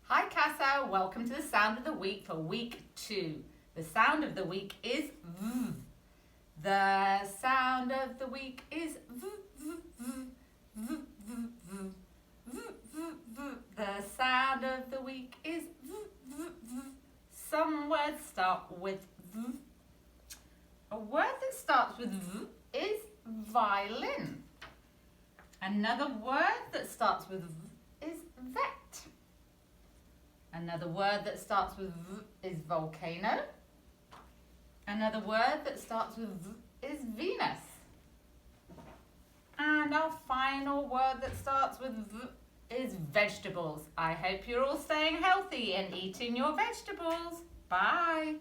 Hi Casa, welcome to the sound of the week for week 2. The sound of the week is V. The sound of the week is V, V, V, V, V, V, V, V, V. The sound of the week is V, V, V. Some words start with V. A word that starts with V is violin. Another word that starts with V is vet. Another word that starts with V is volcano. Another word that starts with V is Venus. And our final word that starts with V is vegetables. I hope you're all staying healthy and eating your vegetables. Bye.